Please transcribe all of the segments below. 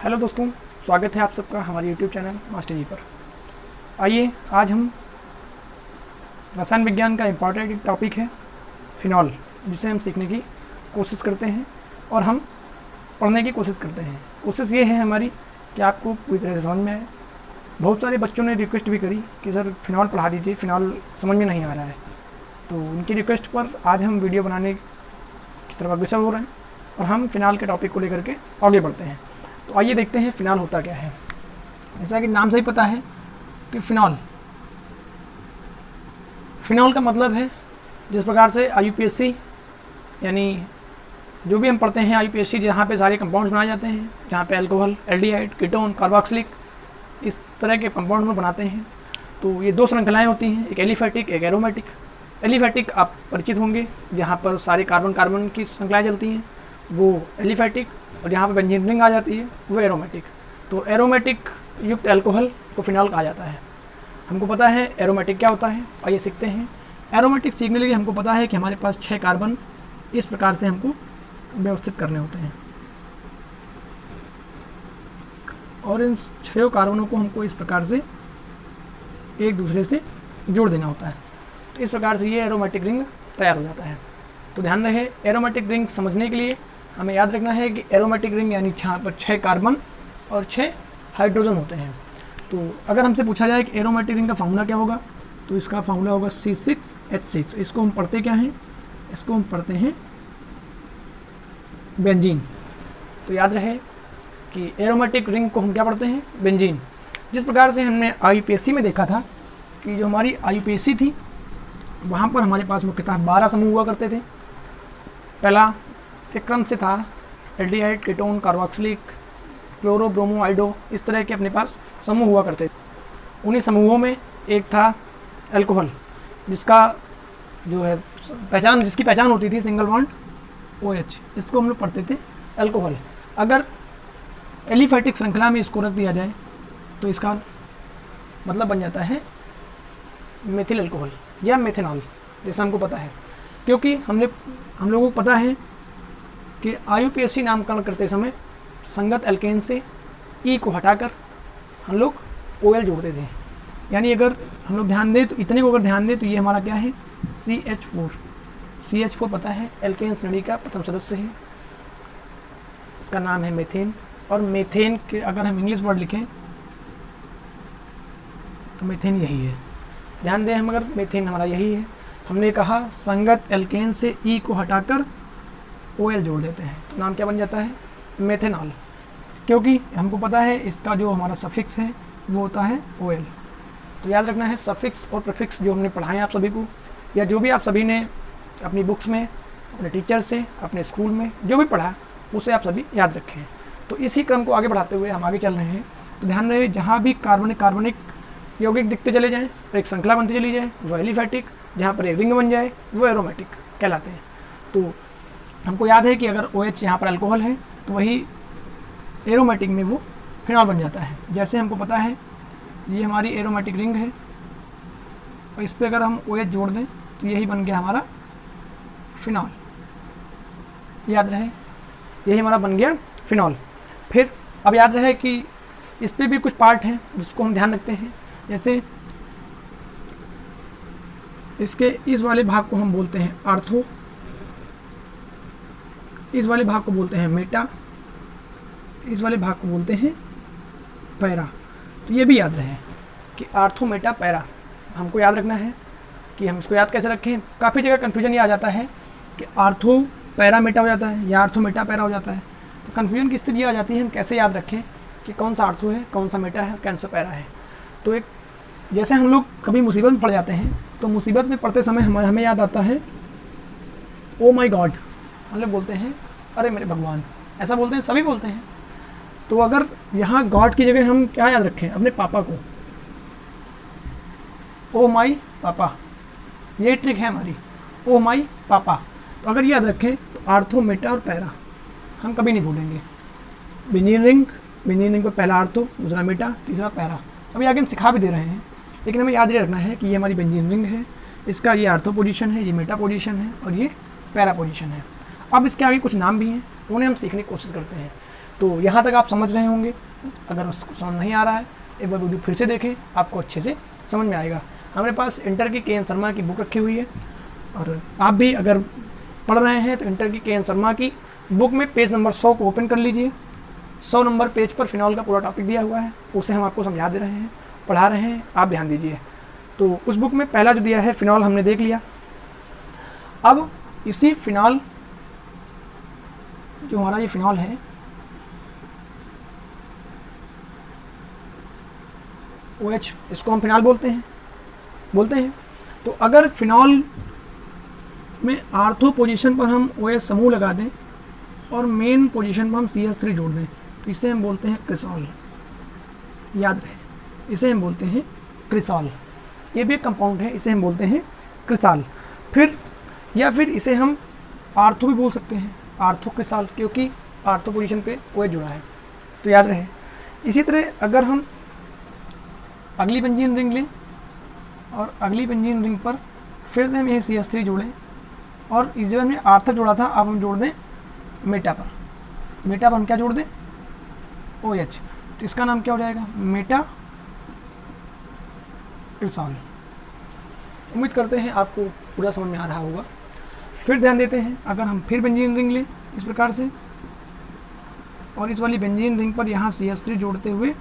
Hello दोस्तों, स्वागत है आप सबका हमारे YouTube चैनल मास्टर जी पर। आइए आज हम रसायन विज्ञान का इम्पॉर्टेंट एक टॉपिक है फिनॉल, जिसे हम सीखने की कोशिश करते हैं और हम पढ़ने की कोशिश करते हैं। कोशिश ये है हमारी कि आपको पूरी तरह से समझ में आए। बहुत सारे बच्चों ने रिक्वेस्ट भी करी कि सर फिनॉल पढ़ा दीजिए, फिनॉल समझ में नहीं आ रहा है। तो उनकी रिक्वेस्ट पर आज हम वीडियो बनाने की तरफ अग्रसर हो रहे हैं और हम फिनॉल के टॉपिक को लेकर के आगे बढ़ते हैं। तो आइए देखते हैं फिनॉल होता क्या है। जैसा कि नाम से ही पता है कि फिनॉल का मतलब है, जिस प्रकार से IUPAC यानी जो भी हम पढ़ते हैं IUPAC, जहाँ पे सारे कंपाउंड्स बनाए जाते हैं, जहाँ पे अल्कोहल, एल्डिहाइड, कीटोन, कार्बोक्सिलिक, इस तरह के कंपाउंड हम बनाते हैं। तो ये दो श्रृंखलाएँ होती हैं, एक एलिफैटिक, एक एरोमेटिक। एलिफैटिक आप परिचित होंगे, जहाँ पर सारे कार्बन कार्बन की श्रृंखलाएँ चलती हैं, वो एलिफैटिक, और जहाँ पर बेंजीन रिंग आ जाती है वो एरोमेटिक। तो एरोमेटिक युक्त अल्कोहल को फिनॉल कहा जाता है। हमको पता है एरोमेटिक क्या होता है, आइए सीखते हैं। एरोमेटिक सीखने के लिए हमको पता है कि हमारे पास 6 कार्बन इस प्रकार से हमको व्यवस्थित करने होते हैं और इन 6 कार्बनों को हमको इस प्रकार से एक दूसरे से जोड़ देना होता है। तो इस प्रकार से ये एरोमेटिक रिंग तैयार हो जाता है। तो ध्यान रहे, एरोमेटिक रिंग समझने के लिए हमें याद रखना है कि एरोमेटिक रिंग यानी 6 कार्बन और 6 हाइड्रोजन होते हैं। तो अगर हमसे पूछा जाए कि एरोमेटिक रिंग का फार्मूला क्या होगा, तो इसका फार्मूला होगा C6H6। इसको हम पढ़ते क्या हैं, इसको हम पढ़ते हैं बेंजीन। तो याद रहे कि एरोमेटिक रिंग को हम क्या पढ़ते हैं, बेंजीन। जिस प्रकार से हमने IUPAC में देखा था कि जो हमारी IUPAC थी वहाँ पर हमारे पास मुख्यतः 12 समूह हुआ करते थे। पहला एक क्रम से था aldehyde, ketone, carboxylic, chloro, bromo, iodo, इस तरह के अपने पास समूह हुआ करते थे। उन्हीं समूहों में एक था अल्कोहल, जिसका जो है जिसकी पहचान होती थी सिंगल बॉन्ड OH। इसको हम लोग पढ़ते थे अल्कोहल। अगर एलिफैटिक श्रृंखला में इसको रख दिया जाए तो इसका मतलब बन जाता है मेथिल अल्कोहल या मेथेनॉल, जैसा हमको पता है। क्योंकि हम लोगों को पता है कि IUPAC नामकरण करते समय संगत एल्केन से E को हटाकर हम लोग OL जोड़ते थे। यानी अगर हम लोग ध्यान दें तो इतने को अगर ध्यान दें तो ये हमारा क्या है, CH4 पता है एल्केन श्रेणी का प्रथम सदस्य है, इसका नाम है मेथेन। और मेथेन के अगर हम इंग्लिश वर्ड लिखें तो मेथेन यही है। ध्यान दें, हम अगर मेथेन हमारा यही है, हमने कहा संगत एल्केन से E को हटाकर OL जोड़ देते हैं, तो नाम क्या बन जाता है, मेथेनॉल। क्योंकि हमको पता है इसका जो हमारा सफिक्स है वो होता है OL। तो याद रखना है, सफिक्स और प्रीफिक्स जो हमने पढ़ाए आप सभी को, या जो भी आप सभी ने अपनी बुक्स में, अपने टीचर से, अपने स्कूल में जो भी पढ़ा उसे आप सभी याद रखें। तो इसी क्रम को आगे बढ़ाते हुए हम आगे चल रहे हैं। तो ध्यान रहे, जहाँ भी कार्बनिक यौगिक दिखते चले जाएँ, एक श्रृंखला बनती चली जाए, वो एलिफैटिक। जहाँ पर एक रिंग बन जाए वो एरोमेटिक कहलाते हैं। तो हमको याद है कि अगर OH यहाँ पर अल्कोहल है तो वही एरोमेटिक में वो फिनॉल बन जाता है। जैसे हमको पता है ये हमारी एरोमेटिक रिंग है और इस पर अगर हम OH जोड़ दें तो यही बन गया हमारा फिनॉल। याद रहे, यही हमारा बन गया फिनॉल। फिर अब याद रहे कि इस पर भी कुछ पार्ट हैं जिसको हम ध्यान रखते हैं। जैसे इसके इस वाले भाग को हम बोलते हैं आर्थो, इस वाले भाग को बोलते हैं मेटा, इस वाले भाग को बोलते हैं पैरा। तो ये भी याद रहे कि आर्थो, मेटा, पैरा हमको याद रखना है। कि हम इसको याद कैसे रखें, काफ़ी जगह कन्फ्यूजन ये आ जाता है कि आर्थो पैरा मेटा हो जाता है या आर्थो मेटा पैरा हो जाता है। तो कन्फ्यूजन की स्थिति आ जाती है, हम कैसे याद रखें कि कौन सा आर्थो है, कौन सा मेटा है, कौन सा पैरा है। तो एक जैसे हम लोग कभी मुसीबत में पड़ जाते हैं तो मुसीबत में पड़ते समय हमें याद आता है ओ माई गॉड, हम लोग बोलते हैं अरे मेरे भगवान, ऐसा बोलते हैं, सभी बोलते हैं। तो अगर यहाँ गॉड की जगह हम क्या याद रखें, अपने पापा को, ओ माई पापा, ये ट्रिक है हमारी, ओ माई पापा। तो अगर याद रखें तो आर्थो, मेटा और पैरा हम कभी नहीं भूलेंगे। बेंजीन रिंग पर पहला आर्थो, दूसरा मेटा, तीसरा पैरा। अभी आगे हम सिखा भी दे रहे हैं, लेकिन हमें याद रखना है कि ये हमारी बेंजीन रिंग है, इसका ये आर्थो पोजीशन है, ये मेटा पोजीशन है और ये पैरा पोजीशन है। अब इसके आगे कुछ नाम भी हैं, उन्हें हम सीखने की कोशिश करते हैं। तो यहाँ तक आप समझ रहे होंगे। अगर उसको समझ नहीं आ रहा है, एक बार वीडियो फिर से देखें, आपको अच्छे से समझ में आएगा। हमारे पास इंटर की के.एन. शर्मा की बुक रखी हुई है, और आप भी अगर पढ़ रहे हैं तो इंटर की के.एन. शर्मा की बुक में पेज नंबर 100 को ओपन कर लीजिए। 100 नंबर पेज पर फिनॉल का पूरा टॉपिक दिया हुआ है, उसे हम आपको समझा दे रहे हैं, पढ़ा रहे हैं, आप ध्यान दीजिए। तो उस बुक में पहला जो दिया है फिनॉल हमने देख लिया। अब इसी फिनॉल, जो हमारा ये फिनॉल है, OH, इसको हम फिनॉल बोलते हैं। तो अगर फिनॉल में आर्थो पोजीशन पर हम OH समूह लगा दें और मेन पोजीशन पर हम CH3 जोड़ दें, तो इसे हम बोलते हैं क्रिसॉल। याद रहे, इसे हम बोलते हैं क्रिसॉल। ये भी एक कंपाउंड है, इसे हम बोलते हैं क्रिसॉल। फिर इसे हम आर्थो भी बोल सकते हैं, आर्थो क्रिसॉल, क्योंकि आर्थो पोजीशन पे OH जुड़ा है। तो याद रहे। इसी तरह अगर हम अगली बेंजीन रिंग लें और अगली बेंजीन रिंग पर फिर से हम यही CH3 जोड़ें, और इस जगह में आर्थर जोड़ा था, अब हम जोड़ दें मेटा पर हम क्या जोड़ दें, OH। तो इसका नाम क्या हो जाएगा, मेटा क्रिसॉल। उम्मीद करते हैं आपको पूरा समझ में आ रहा होगा। फिर ध्यान देते हैं, अगर हम फिर बेंजीन रिंग लें इस प्रकार से, और इस वाली बेंजीन रिंग पर यहाँ CH3 जोड़ते हुए,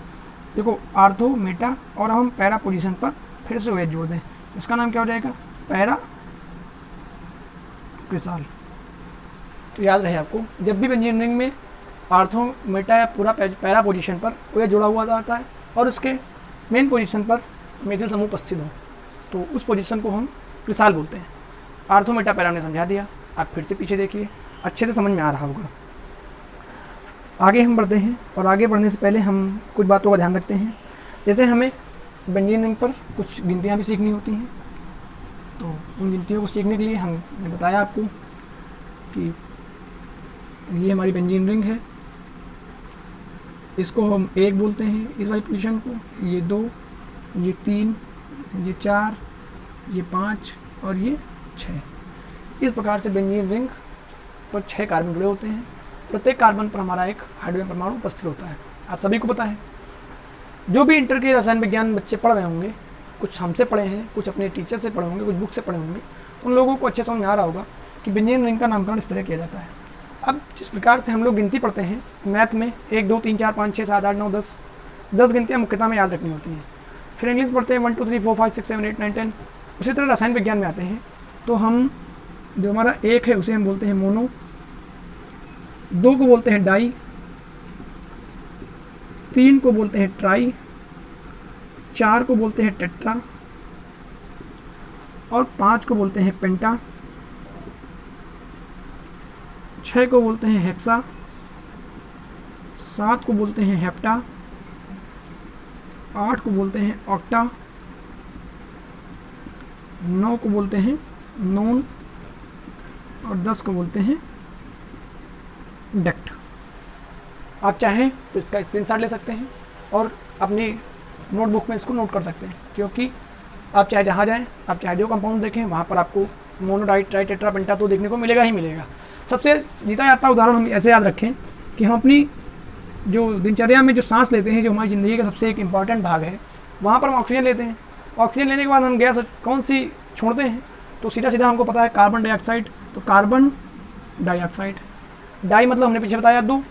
देखो आर्थो मेटा, और हम पैरा पोजीशन पर फिर से OH जोड़ दें, इसका नाम क्या हो जाएगा, पैरा क्रिसॉल। तो याद रहे आपको, जब भी बेंजीन रिंग में आर्थो मेटा या पूरा पैरा पोजीशन पर OH जोड़ा हुआ जाता है और उसके मेन पोजीशन पर मेथिल समूह उपस्थित हो, तो उस पोजीशन को हम क्रिसॉल बोलते हैं। आर्थो मेटा पैरा ने समझा दिया, आप फिर से पीछे देखिए, अच्छे से समझ में आ रहा होगा। आगे हम बढ़ते हैं, और आगे बढ़ने से पहले हम कुछ बातों का ध्यान रखते हैं। जैसे हमें बेंजीन रिंग पर कुछ गिनतियाँ भी सीखनी होती हैं, तो उन गिनतियों को सीखने के लिए हमने बताया आपको कि ये हमारी बेंजीन रिंग है, इसको हम 1 बोलते हैं, इस वाली पोजीशन को, ये 2, ये 3, ये 4, ये 5 और ये 6। इस प्रकार से बेंजीन रिंग पर 6 कार्बन जुड़े होते हैं। प्रत्येक कार्बन पर हमारा एक हाइड्रोजन परमाणु उपस्थित होता है, आप सभी को पता है। जो भी इंटर के रसायन विज्ञान बच्चे पढ़ रहे होंगे, कुछ हमसे पढ़े हैं, कुछ अपने टीचर से पढ़े होंगे, कुछ बुक से पढ़े होंगे, उन लोगों को अच्छे समझ में आ रहा होगा कि बेंजीन रिंग का नामकरण इस तरह किया जाता है। अब जिस प्रकार से हम लोग गिनती पढ़ते हैं मैथ में, 1 2 3 4 5 6 7 8 9 10 गिनतियाँ मुख्यतः में याद रखनी होती हैं। फिर इंग्लिश पढ़ते हैं 1 2 3 4 5 6 7 8 9 10। उसी तरह रसायन विज्ञान में आते हैं तो हम, जो हमारा 1 है उसे हम बोलते हैं मोनो, 2 को बोलते हैं डाई, 3 को बोलते हैं ट्राई, 4 को बोलते हैं टेट्रा, और 5 को बोलते हैं पेंटा, 6 को बोलते हैं हेक्सा, 7 को बोलते हैं हेप्टा, 8 को बोलते हैं ऑक्टा, 9 को बोलते हैं नोन, और 10 को बोलते हैं डेक्ट। आप चाहें तो इसका स्क्रीनशॉट ले सकते हैं और अपनी नोटबुक में इसको नोट कर सकते हैं, क्योंकि आप चाहे जहाँ जाएं, आप चाहे जो कंपाउंड देखें, वहाँ पर आपको मोनोडाई ट्राई टेट्रा पेंटा तो देखने को मिलेगा ही मिलेगा। सबसे जीता जाता उदाहरण हम ऐसे याद रखें कि हम अपनी जो दिनचर्या में जो सांस लेते हैं, जो हमारी ज़िंदगी का सबसे एक इम्पॉर्टेंट भाग है, वहाँ पर हम ऑक्सीजन लेते हैं। ऑक्सीजन लेने के बाद हम गैस कौन सी छोड़ते हैं, तो सीधा सीधा हमको पता है कार्बन डाइऑक्साइड। तो कार्बन डाइऑक्साइड, डाई मतलब हमने पीछे बताया 2।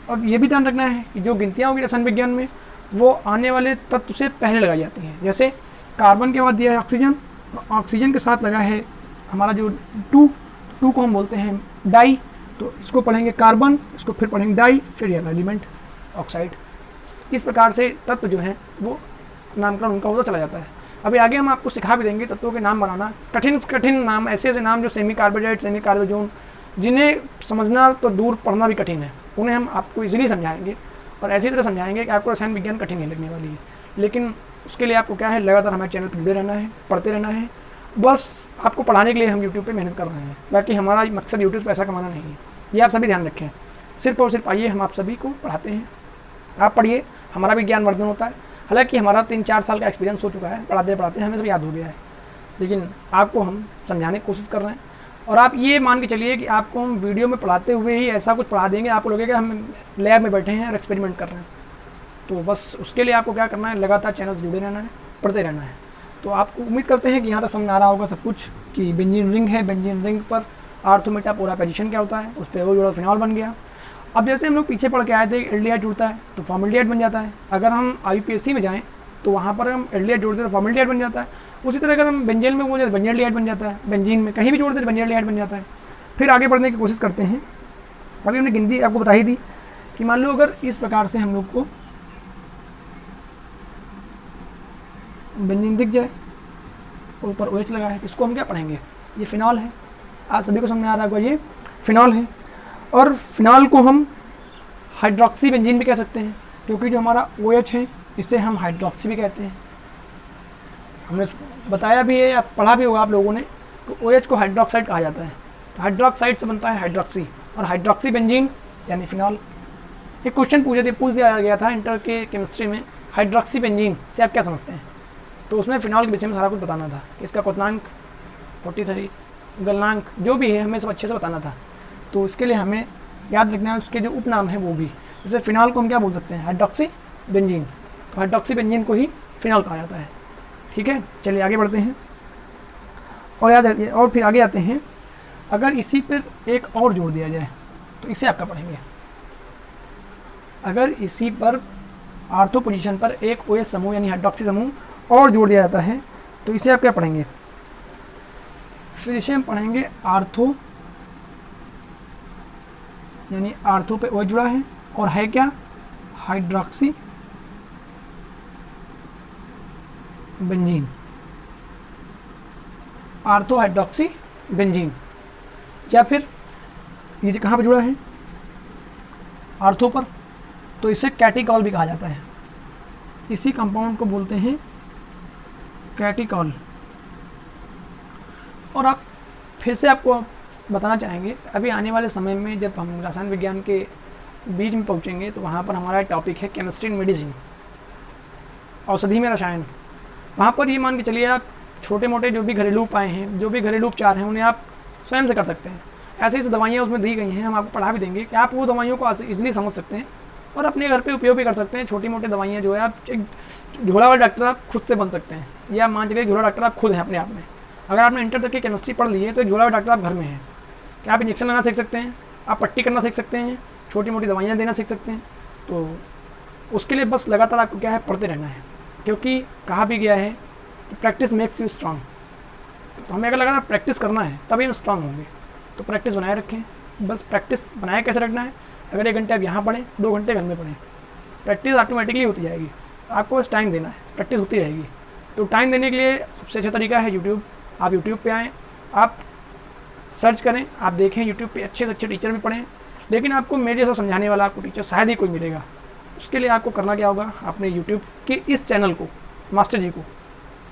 और ये भी ध्यान रखना है कि जो गिनतियाँ होगी रसायन विज्ञान में, वो आने वाले तत्व से पहले लगाई जाती हैं। जैसे कार्बन के बाद दिया है ऑक्सीजन, ऑक्सीजन के साथ लगा है हमारा जो 2 को हम बोलते हैं डाई, तो इसको पढ़ेंगे कार्बन, इसको फिर पढ़ेंगे डाई, फिर यह एलिमेंट ऑक्साइड। इस प्रकार से तत्व जो हैं वो नामकरण उनका होता चला जाता है। अभी आगे हम आपको सिखा भी देंगे तत्वों के नाम बनाना, कठिन नाम, ऐसे नाम जो सेमी कार्बोहाइड्रेट, सेमी कार्बोजोन, जिन्हें समझना तो दूर, पढ़ना भी कठिन है, उन्हें हम आपको इजीली समझाएंगे और ऐसी तरह समझाएंगे कि आपको रसायन विज्ञान कठिन नहीं लगने वाली है। लेकिन उसके लिए आपको क्या है, लगातार हमारे चैनल पर जुड़े रहना है, पढ़ते रहना है। बस आपको पढ़ाने के लिए हम यूट्यूब पे मेहनत कर रहे हैं, बाकी हमारा मकसद यूट्यूब पे पैसा कमाना नहीं है, ये आप सभी ध्यान रखें। सिर्फ और सिर्फ आइए, हम आप सभी को पढ़ाते हैं, आप पढ़िए, हमारा भी ज्ञान वर्धन होता है। हालांकि हमारा 3-4 साल का एक्सपीरियंस हो चुका है, पढ़ाते पढ़ाते हमें सब याद हो गया है, लेकिन आपको हम समझाने की कोशिश कर रहे हैं। और आप ये मान के चलिए कि आपको हम वीडियो में पढ़ाते हुए ही ऐसा कुछ पढ़ा देंगे, आपको लगेगा हम लैब में बैठे हैं और एक्सपेरिमेंट कर रहे हैं। तो बस उसके लिए आपको क्या करना है, लगातार चैनल से जुड़े रहना है, पढ़ते रहना है। तो आपको उम्मीद करते हैं कि यहाँ तक समझ आ रहा होगा सब कुछ, कि बेंजीन रिंग है, बेंजीन रिंग पर आर्थोमेटा पोलाराइजेशन क्या होता है, उस पर वो जुड़ा फिनॉल बन गया। अब जैसे हम लोग पीछे पढ़ के आए थे, एल्डिहाइड जुड़ता है तो फॉर्मल्डिहाइड बन जाता है। अगर हम IUPAC में जाएँ तो वहाँ पर हम एल्डिहाइड जोड़ते हैं तो फॉर्मल्डिहाइड बन जाता है। उसी तरह अगर हम बेंजीन में बोले तो बेंजील्डिहाइड बन जाता है, बेंजीन में कहीं भी जोड़ते हैं तो बेंजील्डिहाइड बन जाता है। फिर आगे बढ़ने की कोशिश करते हैं। अभी हमने गिनती आपको बता ही दी कि मान लो अगर इस प्रकार से हम लोग को बेंजीन दिख जाए और ऊपर OH लगा है, इसको हम क्या पढ़ेंगे, ये फिनॉल है। आप सभी को समझ में आ रहा होगा, ये फिनॉल है। और फिनॉल को हम हाइड्रोक्सी बेंजीन भी कह सकते हैं, क्योंकि जो हमारा OH है इसे हम हाइड्रोक्सी भी कहते हैं। हमने बताया भी है या पढ़ा भी होगा आप लोगों ने, तो OH को हाइड्रोक्साइड कहा जाता है। तो हाइड्रोक्साइड से बनता है हाइड्रोक्सी, और हाइड्रोक्सी बेंजीन यानी फिनॉल। एक क्वेश्चन पूछ दिया गया था इंटर के केमिस्ट्री में, हाइड्रोक्सी बेंजीन से आप क्या समझते हैं। तो उसमें फिनॉल के विषय में सारा कुछ बताना था, इसका क्वथनांक 43, गलनांक जो भी है हमें सब अच्छे से बताना था। तो इसके लिए हमें याद रखना है उसके जो उपनाम है वो भी। जैसे फिनॉल को हम क्या बोल सकते हैं, हाइड्रोक्सी बेंजीन। तो हाइड्रोक्सी बेंजीन को ही फिनॉल कहा जाता है। ठीक है, चलिए आगे बढ़ते हैं और याद रखिए। और फिर आगे आते हैं, अगर इसी पर एक और जोड़ दिया जाए तो इसे आप क्या पढ़ेंगे। अगर इसी पर आर्थो पोजीशन पर एक OH समूह यानी हाइड्रोक्सी समूह और जोड़ दिया जाता है तो इसे आप क्या पढ़ेंगे। फिर इसे हम पढ़ेंगे आर्थो, यानी आर्थो पे OH जुड़ा है और है क्या, hydroxy benzene, ortho hydroxy benzene. या फिर ये कहाँ पर जुड़ा है, आर्थो पर, तो इसे कैटिकॉल भी कहा जाता है। इसी कंपाउंड को बोलते हैं कैटिकॉल। और आप फिर से आपको बताना चाहेंगे, अभी आने वाले समय में जब हम रसायन विज्ञान के बीच में पहुंचेंगे तो वहाँ पर हमारा टॉपिक है केमिस्ट्री एंड मेडिसिन, औषधि में रसायन। वहाँ पर ये मान के चलिए आप छोटे मोटे जो भी घरेलू उपाय हैं, जो भी घरेलू उपचार हैं, उन्हें आप स्वयं से कर सकते हैं। ऐसी ऐसी दवाइयाँ उसमें दी गई हैं, हम आपको पढ़ा भी देंगे कि आप वो दवाइयों को इजीली समझ सकते हैं और अपने घर पे उपयोग भी कर सकते हैं। छोटी मोटी दवाइयाँ जो है, आप एक झोला वाला डॉक्टर आप खुद से बन सकते हैं, या मान चलिए झोला डॉक्टर आप खुद हैं अपने आप में। अगर आपने इंटर तक की केमिस्ट्री पढ़ ली है तो एक झोला वाला डॉक्टर आप घर में हैं कि आप इंजेक्शन लेना सीख सकते हैं, आप पट्टी करना सीख सकते हैं, छोटी मोटी दवाइयाँ देना सीख सकते हैं। तो उसके लिए बस लगातार आपको क्या है, पढ़ते रहना है, क्योंकि कहा भी गया है कि प्रैक्टिस मेक्स यू स्ट्रांग। तो हमें अगर लगातार प्रैक्टिस करना है तभी हम स्ट्रांग होंगे। तो प्रैक्टिस बनाए रखें, बस प्रैक्टिस बनाए कैसे रखना है, अगर 1 घंटे आप यहाँ पढ़ें, 2 घंटे घर में पढ़ें, प्रैक्टिस ऑटोमेटिकली होती जाएगी। आपको बस टाइम देना है, प्रैक्टिस होती रहेगी। तो टाइम देने के लिए सबसे अच्छा तरीका है यूट्यूब। आप यूट्यूब पे आएँ, आप सर्च करें, आप देखें यूट्यूब पे अच्छे से अच्छे टीचर भी पढ़ें, लेकिन आपको मेरे जैसा समझाने वाला आपको टीचर शायद ही कोई मिलेगा। उसके लिए आपको करना क्या होगा, अपने यूट्यूब के इस चैनल को, मास्टर जी को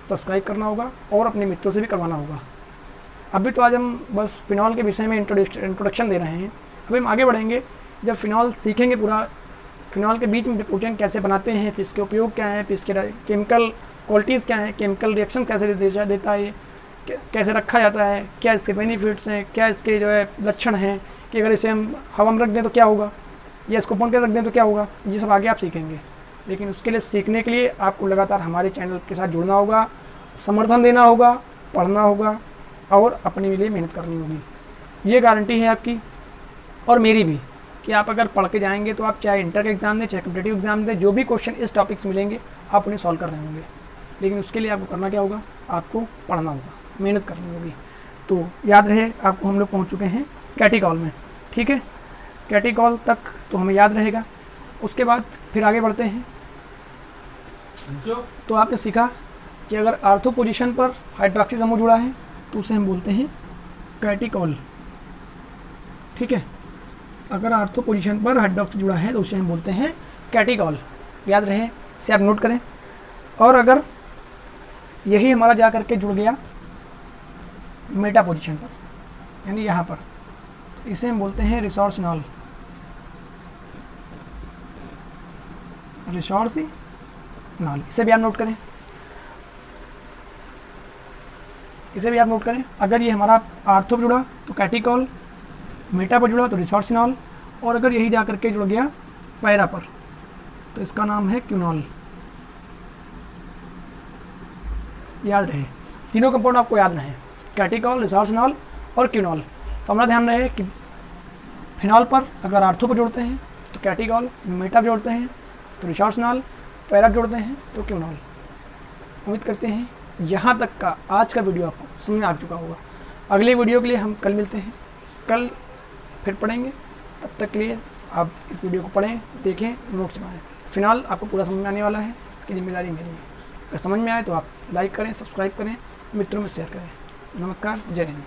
सब्सक्राइब करना होगा और अपने मित्रों से भी करवाना होगा। अभी तो आज हम बस फिनॉल के विषय में इंट्रोडक्शन दे रहे हैं। अभी हम आगे बढ़ेंगे, जब फिनॉल सीखेंगे पूरा, फिनॉल के बीच में पूछेंगे कैसे बनाते हैं, फिर इसके उपयोग क्या है, फिर इसके केमिकल क्वालिटीज़ क्या हैं, केमिकल रिएक्शन कैसे देता है, कैसे रखा जाता है, क्या इसके बेनिफिट्स हैं, क्या इसके जो है लक्षण हैं, कि अगर इसे हम हवा में रख दें तो क्या होगा, या इसको बंद कर रख दें तो क्या होगा, ये सब आगे आप सीखेंगे। लेकिन उसके लिए सीखने के लिए आपको लगातार हमारे चैनल के साथ जुड़ना होगा, समर्थन देना होगा, पढ़ना होगा और अपने लिए मेहनत करनी होगी। ये गारंटी है आपकी और मेरी भी कि आप अगर पढ़ के जाएंगे तो आप चाहे इंटर का एग्ज़ाम दें, चाहे कॉम्पिटिटिव एग्ज़ाम दें, जो भी क्वेश्चन इस टॉपिक से मिलेंगे आप उन्हें सॉल्व कर रहे होंगे। लेकिन उसके लिए आपको करना क्या होगा, आपको पढ़ना होगा, मेहनत करनी होगी। तो याद रहे, आपको हम लोग पहुँच चुके हैं कैटिकॉल में। ठीक है, कैटिकॉल तक तो हमें याद रहेगा। उसके बाद फिर आगे बढ़ते हैं। तो आपने सीखा कि अगर आर्थो पोजीशन पर हाइड्रोक्सी समूह जुड़ा है तो उसे हम बोलते हैं कैटिकॉल। ठीक है, अगर आर्थो पोजीशन पर हाइड्रोक्सी जुड़ा है तो उसे हम बोलते हैं कैटिकॉल। याद रहे, इसे आप नोट करें। और अगर यही हमारा जा करके जुड़ गया मेटा पोजीशन पर, यानी यहाँ पर, तो इसे हम बोलते हैं रिसोर्सिनॉल। रिसोर्सिनॉल, इसे भी आप नोट करें। इसे भी आप नोट करें। अगर ये हमारा आर्थो पर जुड़ा तो कैटिकॉल, मेटा पर जुड़ा तो रिसोर्सिनॉल, और अगर यही जा करके जुड़ गया पैरा पर तो इसका नाम है क्यूनॉल। याद रहे, तीनों कंपाउंड आपको याद रहे, कैटिकॉल, रिसोर्सिनॉल और क्यूनॉल। फॉर्मूला ध्यान रहे कि फिनॉल पर अगर आर्थो पर जोड़ते हैं तो कैटिकॉल, मेटा पर जोड़ते हैं तो रिसोर्सिनॉल, पैरा पर जोड़ते हैं तो क्यूनॉल। उम्मीद करते हैं यहाँ तक का आज का वीडियो आपको समझ में आ चुका होगा। अगले वीडियो के लिए हम कल मिलते हैं, कल फिर पढ़ेंगे। तब तक के लिए आप इस वीडियो को पढ़ें, देखें, नोट्स बनाएं। फिलहाल आपको पूरा समझ में आने वाला है, इसकी जिम्मेदारी मेरी है। अगर समझ में आए तो आप लाइक करें, सब्सक्राइब करें, मित्रों में शेयर करें। नमस्कार, जय हिंद।